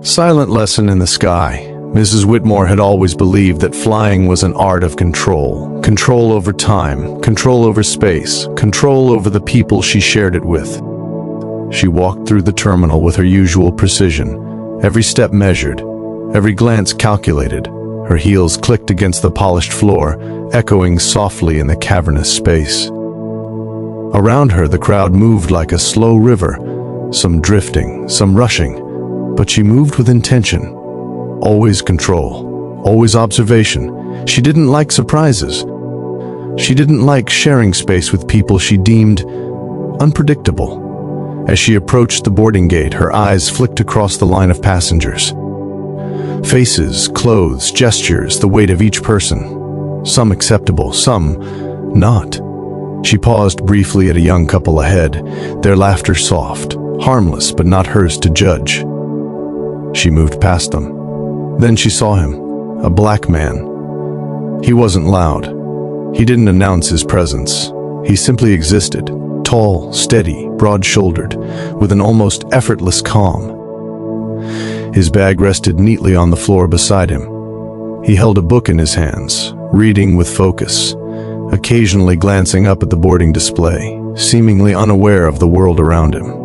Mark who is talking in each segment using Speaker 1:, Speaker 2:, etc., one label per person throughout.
Speaker 1: Silent lesson in the sky. Mrs. Whitmore had always believed that flying was an art of control. Control over time, control over space, control over the people she shared it with. She walked through the terminal with her usual precision, every step measured, every glance calculated. Her heels clicked against the polished floor, echoing softly in the cavernous space. Around her, the crowd moved like a slow river, some drifting, some rushing, but she moved with intention. Always control, always observation. She didn't like surprises. She didn't like sharing space with people she deemed unpredictable. As she approached the boarding gate, her eyes flicked across the line of passengers. Faces, clothes, gestures, the weight of each person. Some acceptable, some not. She paused briefly at a young couple ahead, their laughter soft, harmless but not hers to judge. She moved past them. Then she saw him, a black man. He wasn't loud. He didn't announce his presence. He simply existed, tall, steady, broad-shouldered, with an almost effortless calm. His bag rested neatly on the floor beside him. He held a book in his hands, reading with focus, occasionally glancing up at the boarding display, seemingly unaware of the world around him.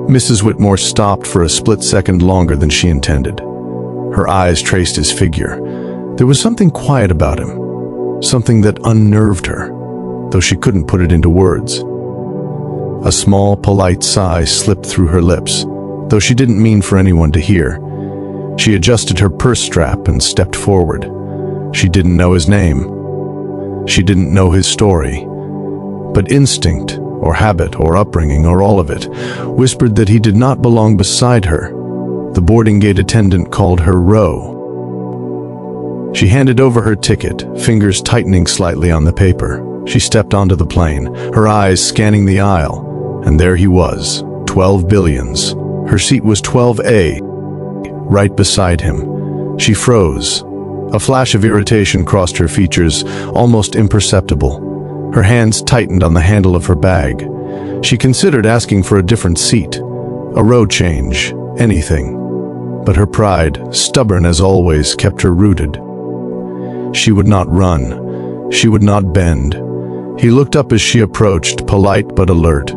Speaker 1: Mrs. Whitmore stopped for a split second longer than she intended. Her eyes traced his figure. There was something quiet about him, something that unnerved her, though she couldn't put it into words. A small, polite sigh slipped through her lips, though she didn't mean for anyone to hear. She adjusted her purse strap and stepped forward. She didn't know his name. She didn't know his story. But instinct, or habit, or upbringing, or all of it, whispered that he did not belong beside her. The boarding gate attendant called her Roe. She handed over her ticket, fingers tightening slightly on the paper. She stepped onto the plane, her eyes scanning the aisle, and there he was, 12 billions. Her seat was 12A, right beside him. She froze. A flash of irritation crossed her features, almost imperceptible. Her hands tightened on the handle of her bag. She considered asking for a different seat, a row change, anything. But her pride, stubborn as always, kept her rooted. She would not run. She would not bend. He looked up as she approached, polite but alert.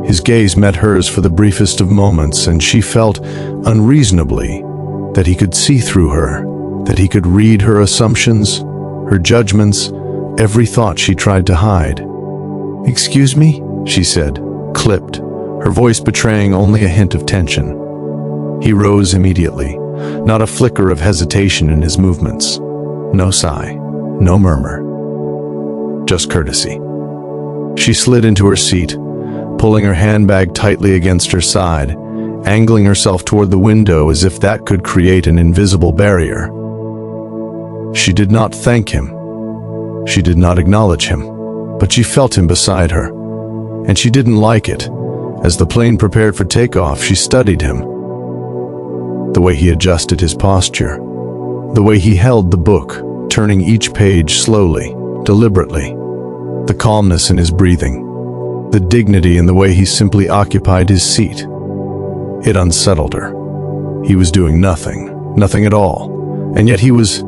Speaker 1: His gaze met hers for the briefest of moments, and she felt, unreasonably, that he could see through her, that he could read her assumptions, her judgments, every thought she tried to hide. "Excuse me?" she said, clipped, her voice betraying only a hint of tension. He rose immediately, not a flicker of hesitation in his movements. No sigh, no murmur. Just courtesy. She slid into her seat, pulling her handbag tightly against her side, angling herself toward the window as if that could create an invisible barrier. She did not thank him. She did not acknowledge him, but she felt him beside her. And she didn't like it. As the plane prepared for takeoff, she studied him. The way he adjusted his posture, the way he held the book, turning each page slowly, deliberately, the calmness in his breathing, the dignity in the way he simply occupied his seat. It unsettled her. He was doing nothing, nothing at all, and yet he was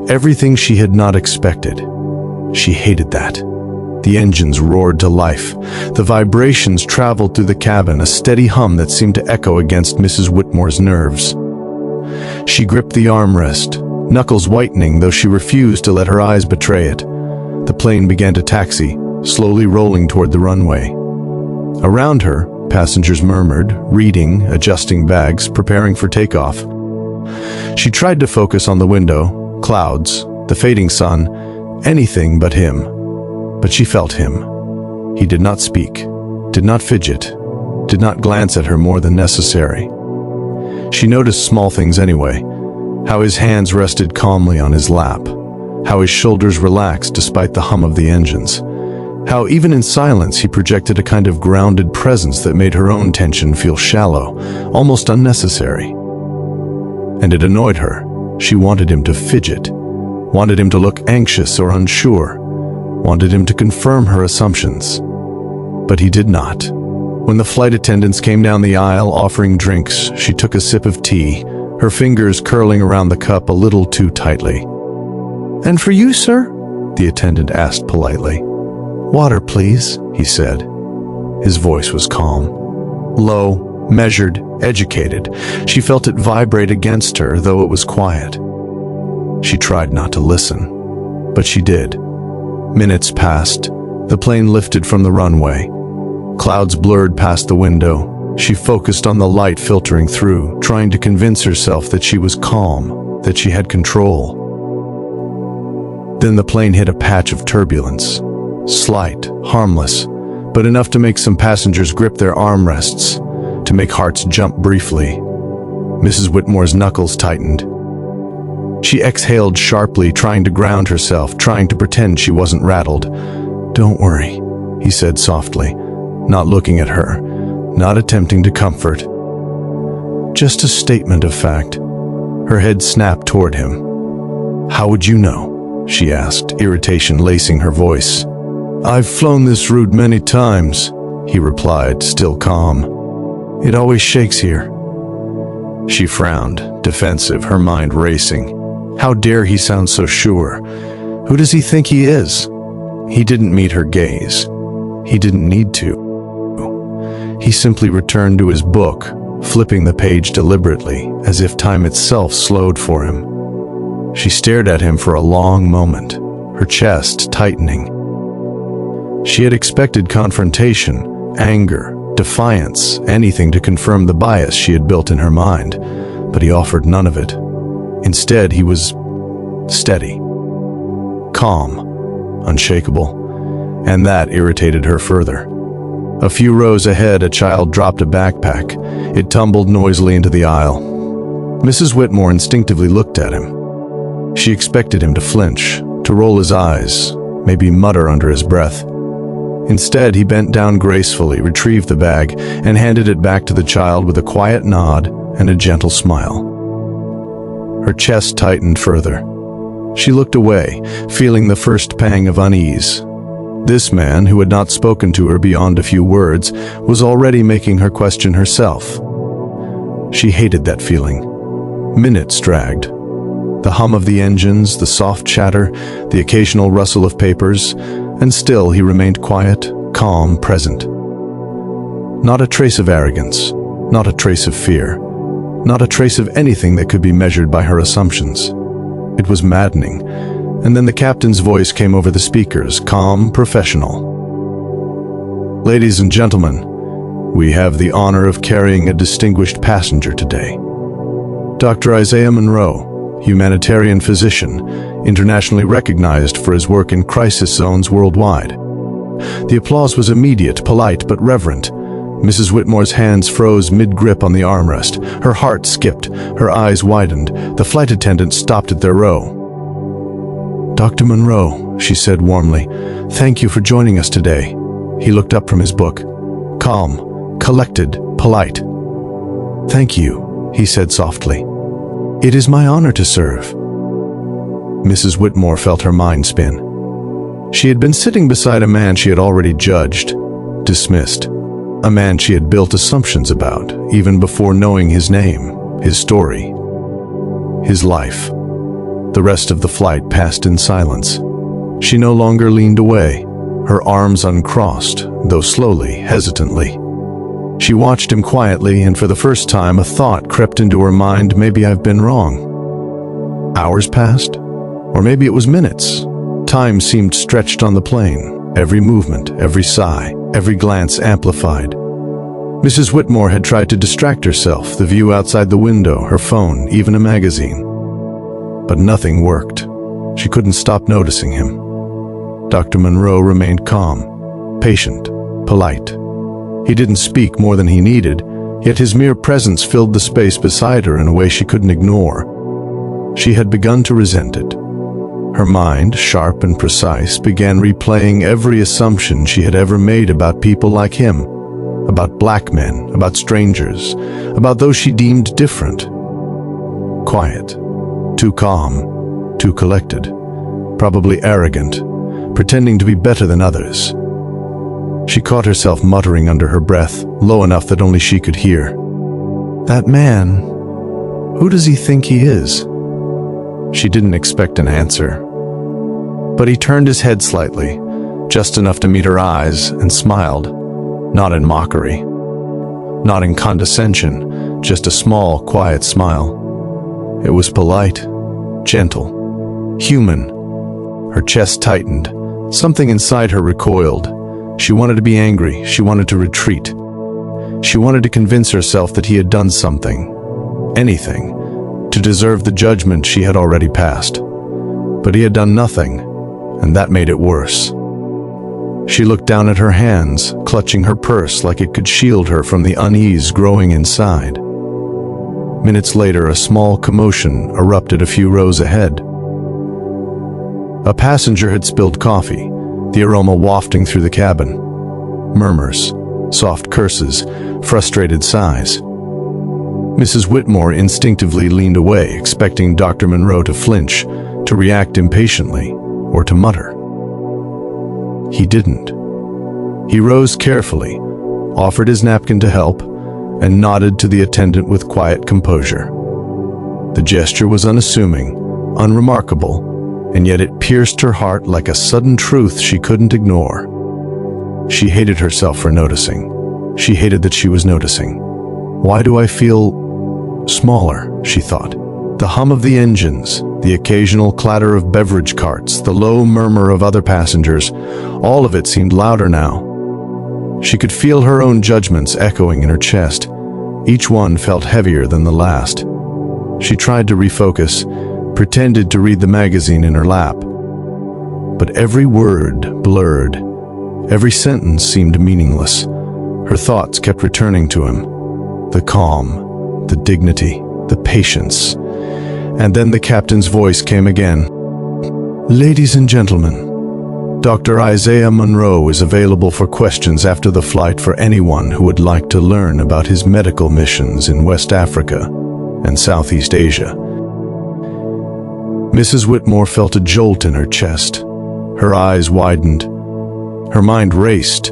Speaker 1: everything she had not expected. She hated that. The engines roared to life. The vibrations traveled through the cabin, a steady hum that seemed to echo against Mrs. Whitmore's nerves. She gripped the armrest, knuckles whitening, though she refused to let her eyes betray it. The plane began to taxi, slowly rolling toward the runway. Around her, passengers murmured, reading, adjusting bags, preparing for takeoff. She tried to focus on the window, clouds, the fading sun, anything but him. But she felt him. He did not speak, did not fidget, did not glance at her more than necessary. She noticed small things anyway, how his hands rested calmly on his lap, how his shoulders relaxed despite the hum of the engines, how even in silence he projected a kind of grounded presence that made her own tension feel shallow, almost unnecessary. And it annoyed her. She wanted him to fidget, wanted him to look anxious or unsure, wanted him to confirm her assumptions. But he did not. When the flight attendants came down the aisle offering drinks, she took a sip of tea, her fingers curling around the cup a little too tightly. "And for you, sir?" the attendant asked politely. "Water, please," he said. His voice was calm. Low, measured, educated. She felt it vibrate against her, though it was quiet. She tried not to listen, but she did. Minutes passed. The plane lifted from the runway. Clouds blurred past the window. She focused on the light filtering through, trying to convince herself that she was calm, that she had control. Then the plane hit a patch of turbulence. Slight, harmless, but enough to make some passengers grip their armrests, to make hearts jump briefly. Mrs. Whitmore's knuckles tightened. She exhaled sharply, trying to ground herself, trying to pretend she wasn't rattled. "Don't worry," he said softly, not looking at her, not attempting to comfort. "Just a statement of fact." Her head snapped toward him. "How would you know?" she asked, irritation lacing her voice. "I've flown this route many times," he replied, still calm. "It always shakes here." She frowned, defensive, her mind racing. How dare he sound so sure? Who does he think he is? He didn't meet her gaze. He didn't need to. He simply returned to his book, flipping the page deliberately, as if time itself slowed for him. She stared at him for a long moment, her chest tightening. She had expected confrontation, anger, defiance, anything to confirm the bias she had built in her mind, but he offered none of it. Instead, he was steady, calm, unshakable, and that irritated her further. A few rows ahead, a child dropped a backpack. It tumbled noisily into the aisle. Mrs. Whitmore instinctively looked at him. She expected him to flinch, to roll his eyes, maybe mutter under his breath. Instead, he bent down gracefully, retrieved the bag, and handed it back to the child with a quiet nod and a gentle smile. Her chest tightened further. She looked away, feeling the first pang of unease. This man, who had not spoken to her beyond a few words, was already making her question herself. She hated that feeling. Minutes dragged. The hum of the engines, the soft chatter, the occasional rustle of papers, and still he remained quiet, calm, present. Not a trace of arrogance, not a trace of fear, not a trace of anything that could be measured by her assumptions. It was maddening. And then the captain's voice came over the speakers, calm, professional. "Ladies and gentlemen, we have the honor of carrying a distinguished passenger today. Dr. Isaiah Monroe, humanitarian physician, internationally recognized for his work in crisis zones worldwide." The applause was immediate, polite, but reverent. Mrs. Whitmore's hands froze mid-grip on the armrest. Her heart skipped, her eyes widened. The flight attendants stopped at their row. "Dr. Monroe," she said warmly, "thank you for joining us today." He looked up from his book. Calm, collected, polite. "Thank you," he said softly. "It is my honor to serve." Mrs. Whitmore felt her mind spin. She had been sitting beside a man she had already judged, dismissed. A man she had built assumptions about, even before knowing his name, his story, his life. The rest of the flight passed in silence. She no longer leaned away, her arms uncrossed, though slowly, hesitantly. She watched him quietly, and for the first time a thought crept into her mind, maybe I've been wrong. Hours passed, or maybe it was minutes. Time seemed stretched on the plane, every movement, every sigh, every glance amplified. Mrs. Whitmore had tried to distract herself, the view outside the window, her phone, even a magazine. But nothing worked. She couldn't stop noticing him. Dr. Monroe remained calm, patient, polite. He didn't speak more than he needed, yet his mere presence filled the space beside her in a way she couldn't ignore. She had begun to resent it. Her mind, sharp and precise, began replaying every assumption she had ever made about people like him, about black men, about strangers, about those she deemed different. Quiet, too calm, too collected, probably arrogant, pretending to be better than others. She caught herself muttering under her breath, low enough that only she could hear. "That man, who does he think he is?" She didn't expect an answer. But he turned his head slightly, just enough to meet her eyes, and smiled, not in mockery, not in condescension, just a small, quiet smile. It was polite, gentle, human. Her chest tightened. Something inside her recoiled. She wanted to be angry. She wanted to retreat. She wanted to convince herself that he had done something, anything, to deserve the judgment she had already passed. But he had done nothing, and that made it worse. She looked down at her hands, clutching her purse like it could shield her from the unease growing inside. Minutes later, a small commotion erupted a few rows ahead. A passenger had spilled coffee, the aroma wafting through the cabin. Murmurs, soft curses, frustrated sighs. Mrs. Whitmore instinctively leaned away, expecting Dr. Monroe to flinch, to react impatiently, or to mutter. He didn't. He rose carefully, offered his napkin to help, and nodded to the attendant with quiet composure. The gesture was unassuming, unremarkable, and yet it pierced her heart like a sudden truth she couldn't ignore. She hated herself for noticing. She hated that she was noticing. Why do I feel smaller, she thought. The hum of the engines, the occasional clatter of beverage carts, the low murmur of other passengers, all of it seemed louder now. She could feel her own judgments echoing in her chest. Each one felt heavier than the last. She tried to refocus, pretended to read the magazine in her lap. But every word blurred. Every sentence seemed meaningless. Her thoughts kept returning to him. The calm, the dignity, the patience. And then the captain's voice came again. "Ladies and gentlemen, Dr. Isaiah Monroe is available for questions after the flight for anyone who would like to learn about his medical missions in West Africa and Southeast Asia." Mrs. Whitmore felt a jolt in her chest. Her eyes widened. Her mind raced.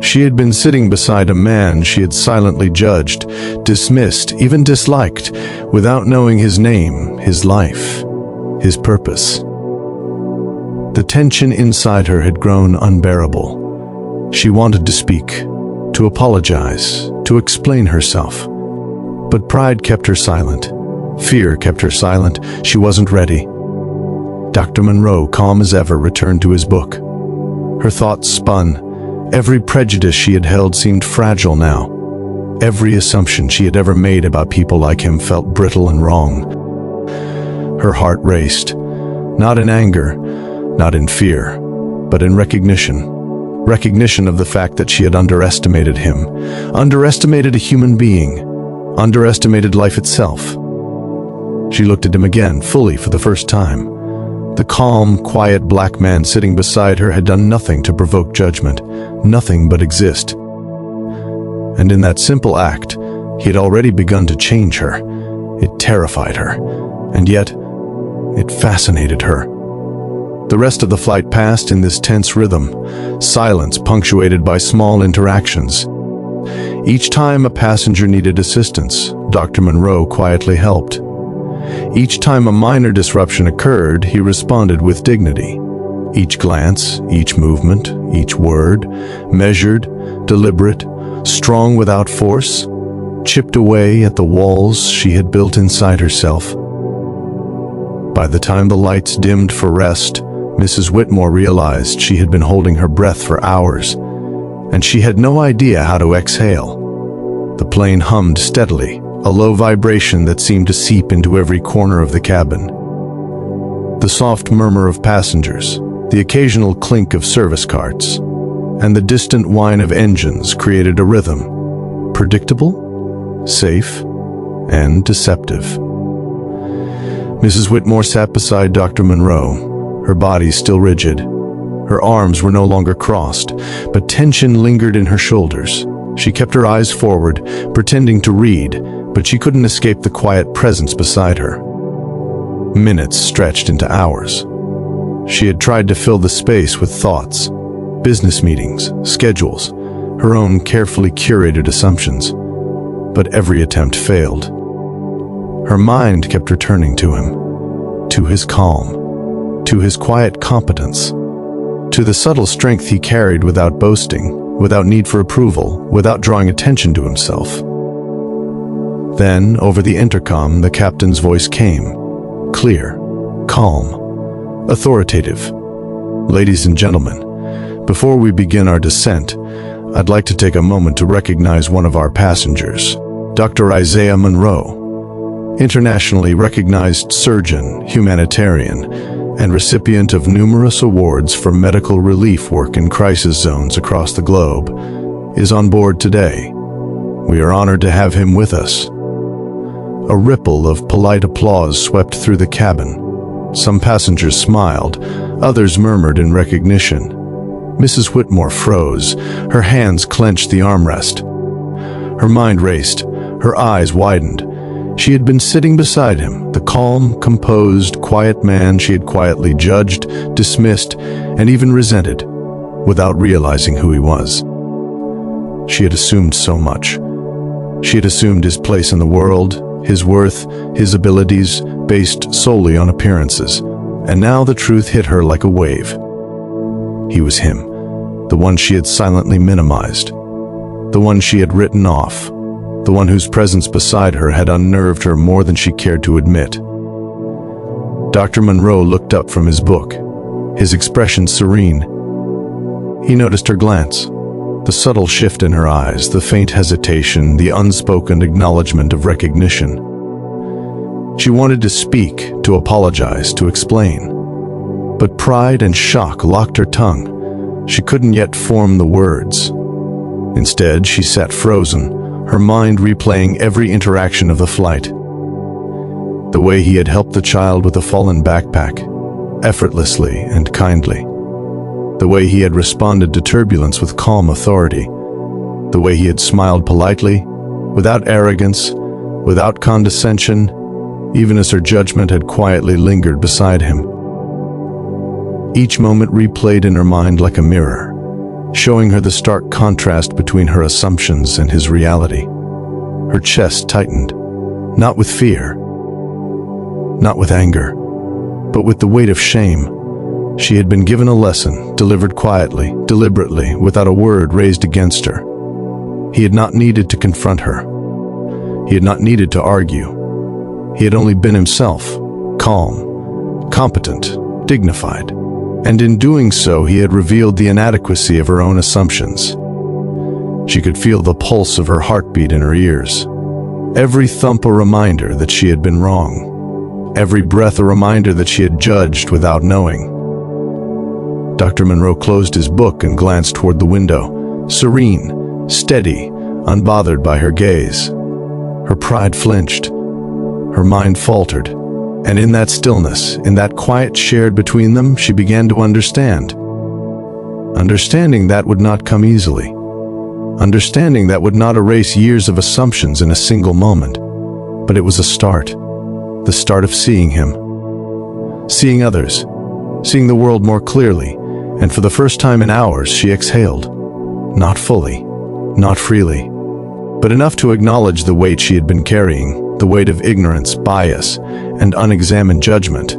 Speaker 1: She had been sitting beside a man she had silently judged, dismissed, even disliked, without knowing his name, his life, his purpose. The tension inside her had grown unbearable. She wanted to speak, to apologize, to explain herself. But pride kept her silent. Fear kept her silent. She wasn't ready. Dr. Monroe, calm as ever, returned to his book. Her thoughts spun. Every prejudice she had held seemed fragile now. Every assumption she had ever made about people like him felt brittle and wrong. Her heart raced, not in anger, not in fear, but in recognition. Recognition of the fact that she had underestimated him, underestimated a human being, underestimated life itself. She looked at him again, fully for the first time. The calm, quiet black man sitting beside her had done nothing to provoke judgment, nothing but exist. And in that simple act, he had already begun to change her. It terrified her, and yet, it fascinated her. The rest of the flight passed in this tense rhythm, silence punctuated by small interactions. Each time a passenger needed assistance, Dr. Monroe quietly helped. Each time a minor disruption occurred, he responded with dignity. Each glance, each movement, each word, measured, deliberate, strong without force, chipped away at the walls she had built inside herself. By the time the lights dimmed for rest, Mrs. Whitmore realized she had been holding her breath for hours, and she had no idea how to exhale. The plane hummed steadily, a low vibration that seemed to seep into every corner of the cabin. The soft murmur of passengers, the occasional clink of service carts, and the distant whine of engines created a rhythm, predictable, safe, and deceptive. Mrs. Whitmore sat beside Dr. Monroe, her body still rigid. Her arms were no longer crossed, but tension lingered in her shoulders. She kept her eyes forward, pretending to read, but she couldn't escape the quiet presence beside her. Minutes stretched into hours. She had tried to fill the space with thoughts, business meetings, schedules, her own carefully curated assumptions. But every attempt failed. Her mind kept returning to him, to his calm, to his quiet competence, to the subtle strength he carried without boasting, without need for approval, without drawing attention to himself. Then, over the intercom, the captain's voice came, clear, calm, authoritative. "Ladies and gentlemen, before we begin our descent, I'd like to take a moment to recognize one of our passengers, Dr. Isaiah Monroe, internationally recognized surgeon, humanitarian, and recipient of numerous awards for medical relief work in crisis zones across the globe, is on board today. We are honored to have him with us." A ripple of polite applause swept through the cabin. Some passengers smiled, others murmured in recognition. Mrs. Whitmore froze, her hands clenched the armrest. Her mind raced, her eyes widened. She had been sitting beside him, the calm, composed, quiet man she had quietly judged, dismissed, and even resented, without realizing who he was. She had assumed so much. She had assumed his place in the world, his worth, his abilities, based solely on appearances. And now the truth hit her like a wave. He was him, the one she had silently minimized, the one she had written off, the one whose presence beside her had unnerved her more than she cared to admit. Dr. Monroe looked up from his book, his expression serene. He noticed her glance, the subtle shift in her eyes, the faint hesitation, the unspoken acknowledgement of recognition. She wanted to speak, to apologize, to explain. But pride and shock locked her tongue. She couldn't yet form the words. Instead, she sat frozen, her mind replaying every interaction of the flight. The way he had helped the child with a fallen backpack, effortlessly and kindly. The way he had responded to turbulence with calm authority. The way he had smiled politely, without arrogance, without condescension, even as her judgment had quietly lingered beside him. Each moment replayed in her mind like a mirror, showing her the stark contrast between her assumptions and his reality. Her chest tightened, not with fear, not with anger, but with the weight of shame. She had been given a lesson, delivered quietly, deliberately, without a word raised against her. He had not needed to confront her. He had not needed to argue. He had only been himself, calm, competent, dignified. And in doing so, he had revealed the inadequacy of her own assumptions. She could feel the pulse of her heartbeat in her ears. Every thump a reminder that she had been wrong. Every breath a reminder that she had judged without knowing. Dr. Monroe closed his book and glanced toward the window, serene, steady, unbothered by her gaze. Her pride flinched. Her mind faltered. And in that stillness, in that quiet shared between them, she began to understand. Understanding that would not come easily. Understanding that would not erase years of assumptions in a single moment. But it was a start. The start of seeing him. Seeing others. Seeing the world more clearly. And for the first time in hours, she exhaled. Not fully. Not freely. But enough to acknowledge the weight she had been carrying. The weight of ignorance, bias, and unexamined judgment.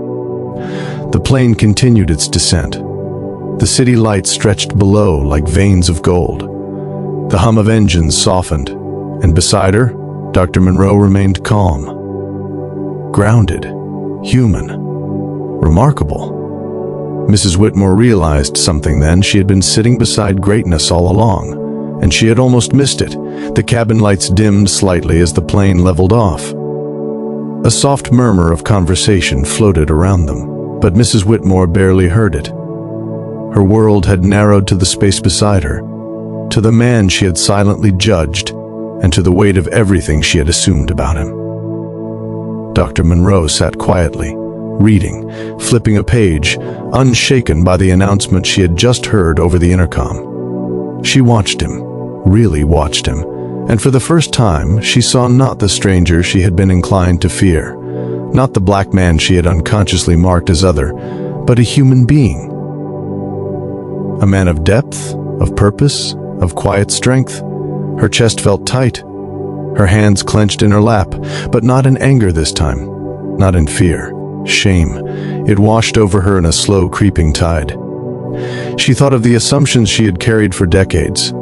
Speaker 1: The plane continued its descent. The city lights stretched below like veins of gold. The hum of engines softened, and beside her, Dr. Monroe remained calm. Grounded, human, remarkable. Mrs. Whitmore realized something then. She had been sitting beside greatness all along, and she had almost missed it. The cabin lights dimmed slightly as the plane leveled off. A soft murmur of conversation floated around them, but Mrs. Whitmore barely heard it. Her world had narrowed to the space beside her, to the man she had silently judged, and to the weight of everything she had assumed about him. Dr. Monroe sat quietly, reading, flipping a page, unshaken by the announcement she had just heard over the intercom. She watched him, really watched him, and for the first time she saw not the stranger she had been inclined to fear, not the black man she had unconsciously marked as other, but a human being. a man of depth, of purpose, of quiet strength. Her chest felt tight, her hands clenched in her lap, but not in anger this time, not in fear. Shame. It washed over her in a slow, creeping tide. She thought of the assumptions she had carried for decades,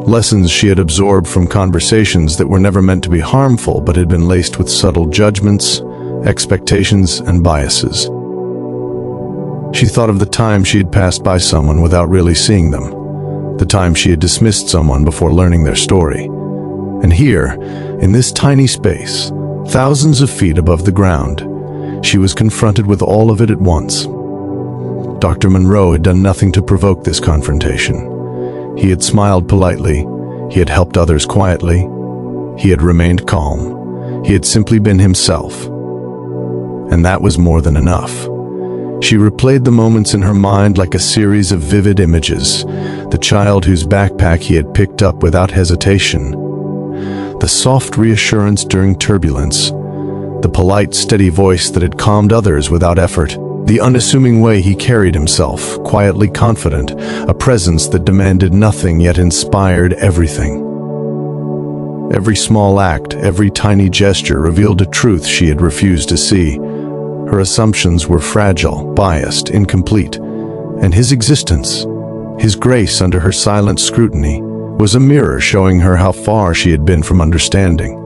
Speaker 1: lessons she had absorbed from conversations that were never meant to be harmful but had been laced with subtle judgments, expectations, and biases. She thought of the time she had passed by someone without really seeing them, the time she had dismissed someone before learning their story. And here, in this tiny space, thousands of feet above the ground, she was confronted with all of it at once. Dr. Monroe had done nothing to provoke this confrontation. He had smiled politely, he had helped others quietly, he had remained calm, he had simply been himself. And that was more than enough. She replayed the moments in her mind like a series of vivid images, the child whose backpack he had picked up without hesitation, the soft reassurance during turbulence, the polite, steady voice that had calmed others without effort, the unassuming way he carried himself, quietly confident, a presence that demanded nothing yet inspired everything. Every small act, every tiny gesture revealed a truth she had refused to see. Her assumptions were fragile, biased, incomplete, and his existence, his grace under her silent scrutiny, was a mirror showing her how far she had been from understanding.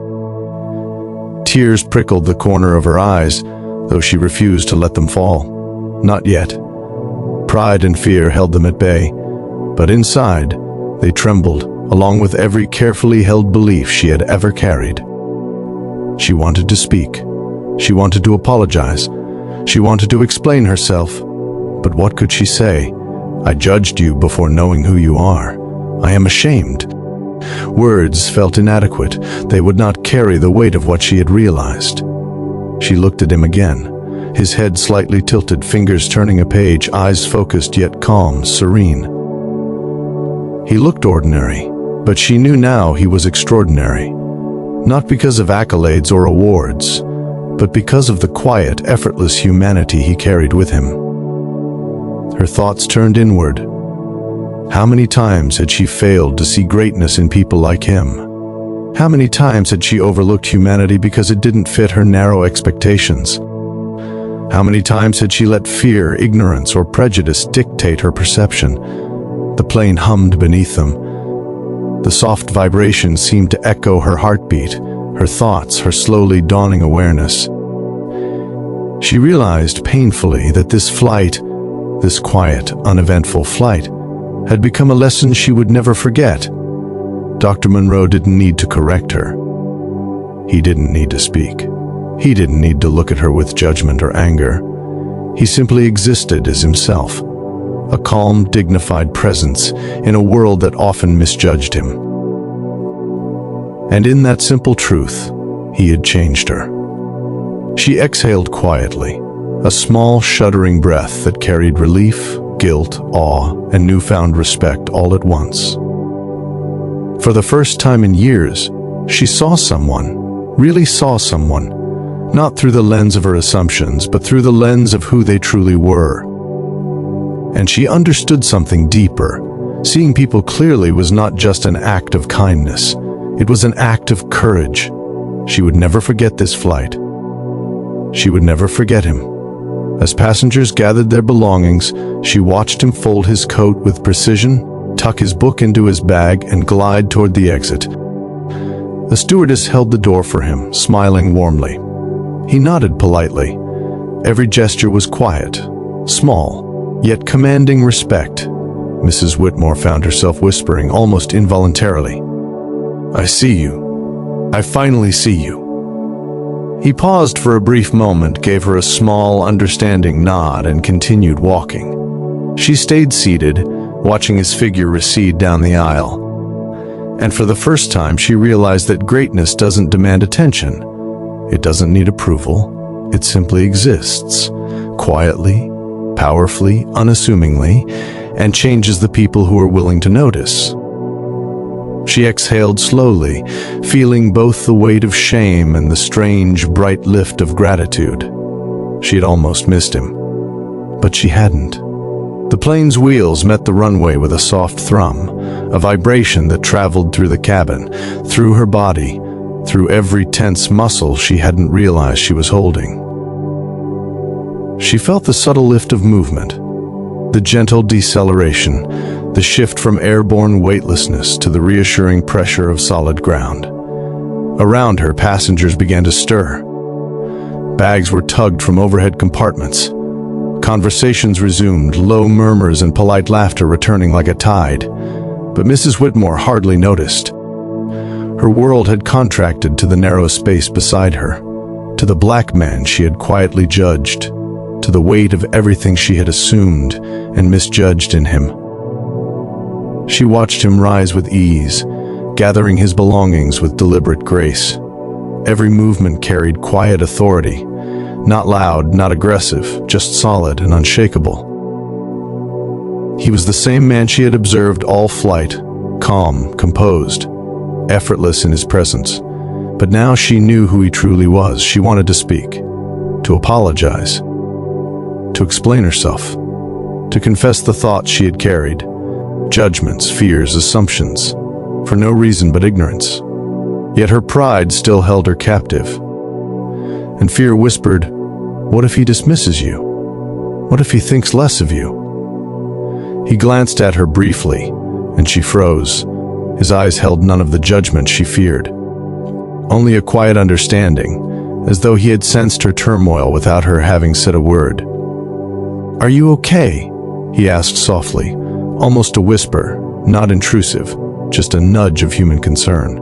Speaker 1: Tears prickled the corner of her eyes, though she refused to let them fall. Not yet. Pride and fear held them at bay, but inside, they trembled, along with every carefully held belief she had ever carried. She wanted to speak. She wanted to apologize. She wanted to explain herself. But what could she say? I judged you before knowing who you are. I am ashamed. Words felt inadequate. They would not carry the weight of what she had realized. She looked at him again, his head slightly tilted, fingers turning a page, eyes focused yet calm, serene. He looked ordinary, but she knew now he was extraordinary. Not because of accolades or awards, but because of the quiet, effortless humanity he carried with him. Her thoughts turned inward. How many times had she failed to see greatness in people like him? How many times had she overlooked humanity because it didn't fit her narrow expectations? How many times had she let fear, ignorance, or prejudice dictate her perception? The plane hummed beneath them. The soft vibration seemed to echo her heartbeat, her thoughts, her slowly dawning awareness. She realized painfully that this flight, this quiet, uneventful flight, had become a lesson she would never forget. Dr. Monroe didn't need to correct her. He didn't need to speak. He didn't need to look at her with judgment or anger. He simply existed as himself, a calm, dignified presence in a world that often misjudged him. And in that simple truth, he had changed her. She exhaled quietly, a small, shuddering breath that carried relief, guilt, awe, and newfound respect all at once. For the first time in years, she saw someone, really saw someone, not through the lens of her assumptions, but through the lens of who they truly were. And she understood something deeper. Seeing people clearly was not just an act of kindness. It was an act of courage. She would never forget this flight. She would never forget him. As passengers gathered their belongings, she watched him fold his coat with precision, tuck his book into his bag, and glide toward the exit. The stewardess held the door for him, smiling warmly. He nodded politely. Every gesture was quiet, small, yet commanding respect. Mrs. Whitmore found herself whispering almost involuntarily, "I see you. I finally see you." He paused for a brief moment, gave her a small, understanding nod, and continued walking. She stayed seated, watching his figure recede down the aisle. And for the first time, she realized that greatness doesn't demand attention. It doesn't need approval. It simply exists, quietly, powerfully, unassumingly, and changes the people who are willing to notice. She exhaled slowly, feeling both the weight of shame and the strange, bright lift of gratitude. She had almost missed him, but she hadn't. The plane's wheels met the runway with a soft thrum, a vibration that traveled through the cabin, through her body, through every tense muscle she hadn't realized she was holding. She felt the subtle lift of movement, the gentle deceleration, the shift from airborne weightlessness to the reassuring pressure of solid ground. Around her, passengers began to stir. Bags were tugged from overhead compartments. Conversations resumed, low murmurs and polite laughter returning like a tide. But Mrs. Whitmore hardly noticed. Her world had contracted to the narrow space beside her, to the black man she had quietly judged, to the weight of everything she had assumed and misjudged in him. She watched him rise with ease, gathering his belongings with deliberate grace. Every movement carried quiet authority, not loud, not aggressive, just solid and unshakable. He was the same man she had observed all flight, calm, composed, effortless in his presence. But now she knew who he truly was. She wanted to speak, to apologize, to explain herself, to confess the thoughts she had carried, judgments, fears, assumptions, for no reason but ignorance. Yet her pride still held her captive. And fear whispered, "What if he dismisses you? What if he thinks less of you?" He glanced at her briefly, and she froze. His eyes held none of the judgment she feared, only a quiet understanding, as though he had sensed her turmoil without her having said a word. "Are you okay?" he asked softly, almost a whisper, not intrusive, just a nudge of human concern.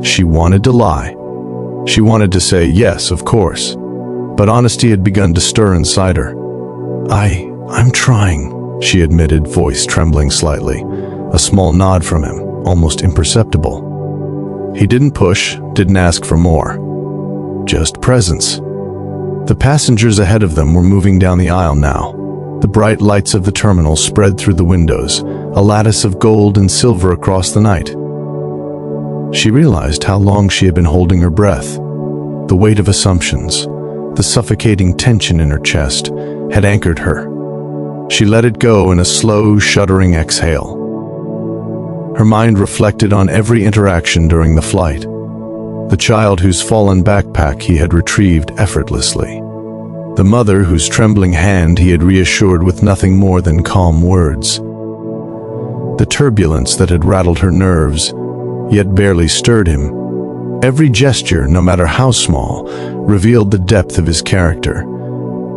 Speaker 1: She wanted to lie. She wanted to say, yes, of course, but honesty had begun to stir inside her. I'm trying," she admitted, voice trembling slightly. A small nod from him, almost imperceptible. He didn't push, didn't ask for more. Just presence. The passengers ahead of them were moving down the aisle now. The bright lights of the terminal spread through the windows, a lattice of gold and silver across the night. She realized how long she had been holding her breath. The weight of assumptions, the suffocating tension in her chest, had anchored her. She let it go in a slow, shuddering exhale. Her mind reflected on every interaction during the flight. The child whose fallen backpack he had retrieved effortlessly. The mother whose trembling hand he had reassured with nothing more than calm words. The turbulence that had rattled her nerves, yet barely stirred him. Every gesture, no matter how small, revealed the depth of his character.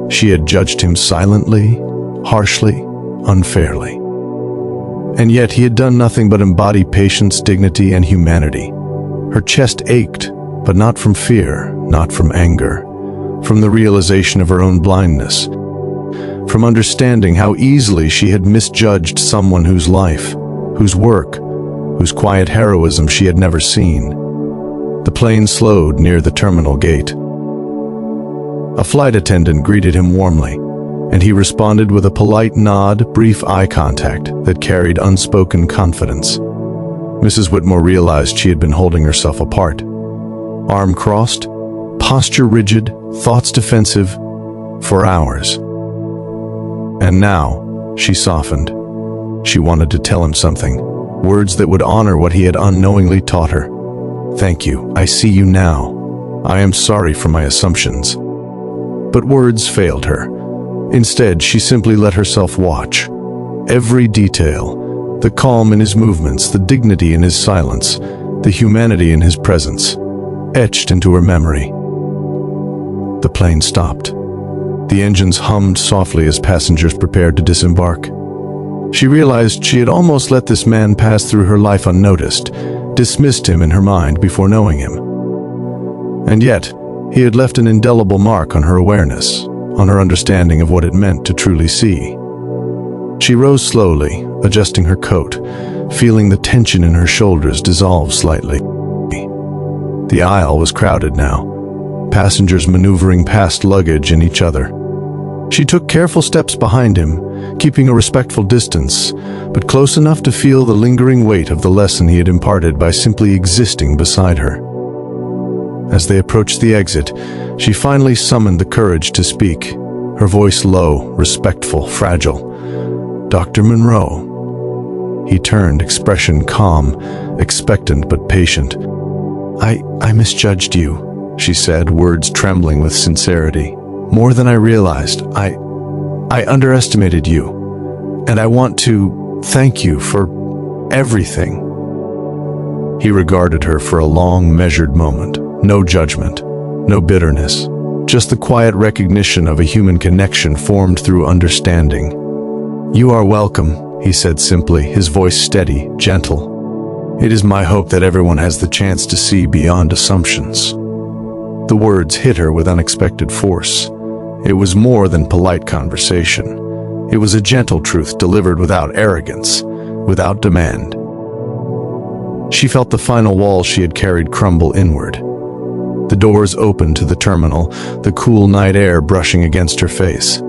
Speaker 1: She had judged him silently, harshly, unfairly. And yet he had done nothing but embody patience, dignity, and humanity. Her chest ached, but not from fear, not from anger, from the realization of her own blindness, from understanding how easily she had misjudged someone whose life, whose work, whose quiet heroism she had never seen. The plane slowed near the terminal gate. A flight attendant greeted him warmly, and he responded with a polite nod, brief eye contact that carried unspoken confidence. Mrs. Whitmore realized she had been holding herself apart. Arm crossed, posture rigid, thoughts defensive, for hours. And now, she softened. She wanted to tell him something, words that would honor what he had unknowingly taught her. "Thank you, I see you now. I am sorry for my assumptions." But words failed her. Instead, she simply let herself watch. Every detail, the calm in his movements, the dignity in his silence, the humanity in his presence, etched into her memory. The plane stopped. The engines hummed softly as passengers prepared to disembark. She realized she had almost let this man pass through her life unnoticed, dismissed him in her mind before knowing him. And yet, he had left an indelible mark on her awareness, on her understanding of what it meant to truly see. She rose slowly, adjusting her coat, feeling the tension in her shoulders dissolve slightly. The aisle was crowded now, passengers maneuvering past luggage and each other. She took careful steps behind him, keeping a respectful distance, but close enough to feel the lingering weight of the lesson he had imparted by simply existing beside her. As they approached the exit, she finally summoned the courage to speak, her voice low, respectful, fragile. Dr. Monroe." He turned, expression calm, expectant but patient. I misjudged you," she said, words trembling with sincerity. "More than I realized. I underestimated you, and I want to thank you for everything." He regarded her for a long, measured moment. No judgment, no bitterness, just the quiet recognition of a human connection formed through understanding. "You are welcome," he said simply, his voice steady, gentle. "It is my hope that everyone has the chance to see beyond assumptions." The words hit her with unexpected force. It was more than polite conversation. It was a gentle truth delivered without arrogance, without demand. She felt the final walls she had carried crumble inward. The doors opened to the terminal, the cool night air brushing against her face.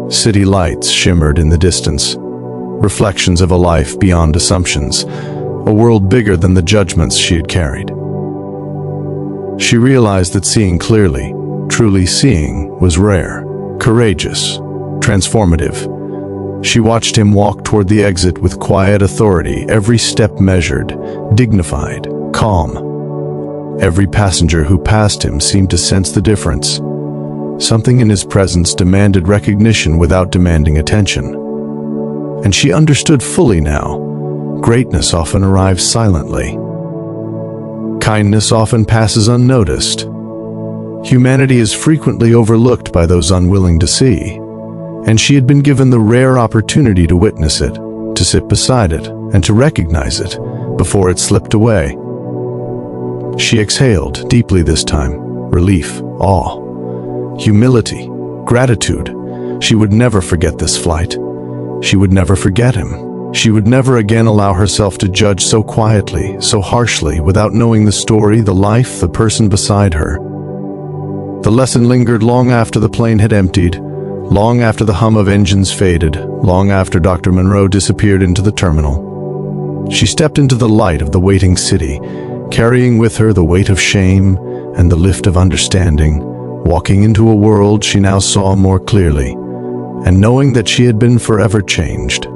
Speaker 1: City lights shimmered in the distance, reflections of a life beyond assumptions, a world bigger than the judgments she had carried. She realized that seeing clearly, truly seeing, was rare, courageous, transformative. She watched him walk toward the exit with quiet authority, every step measured, dignified, calm. Every passenger who passed him seemed to sense the difference. Something in his presence demanded recognition without demanding attention. And she understood fully now. Greatness often arrives silently. Kindness often passes unnoticed. Humanity is frequently overlooked by those unwilling to see, and she had been given the rare opportunity to witness it, to sit beside it, and to recognize it before it slipped away. She exhaled deeply this time, relief, awe, humility, gratitude. She would never forget this flight. She would never forget him. She would never again allow herself to judge so quietly, so harshly, without knowing the story, the life, the person beside her. The lesson lingered long after the plane had emptied, long after the hum of engines faded, long after Dr. Monroe disappeared into the terminal. She stepped into the light of the waiting city, carrying with her the weight of shame and the lift of understanding, walking into a world she now saw more clearly, and knowing that she had been forever changed.